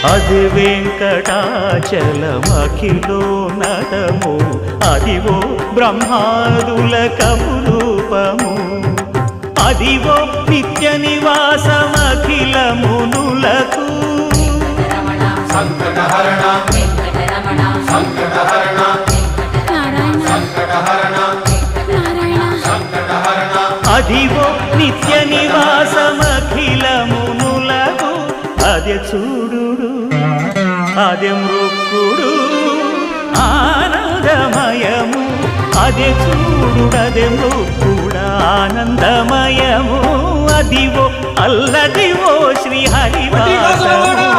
అది వెంకటాచలమఖిలో నటము అదివో బ్రహ్మాదుల కపురూపము అదివో నిత్య నివాసమఖిల మునులకు సంకటహరణ సంకటహరణ సంకటహరణ సంకటహరణ అదివో నిత్య నివాసమఖిల మునులకు అదే చూడు అదే మృక్కుడు ఆనందమయము అదే చూడు అదే మృక్కుడు ఆనందమయము అదివో అల్లదివో శ్రీ హరివాసము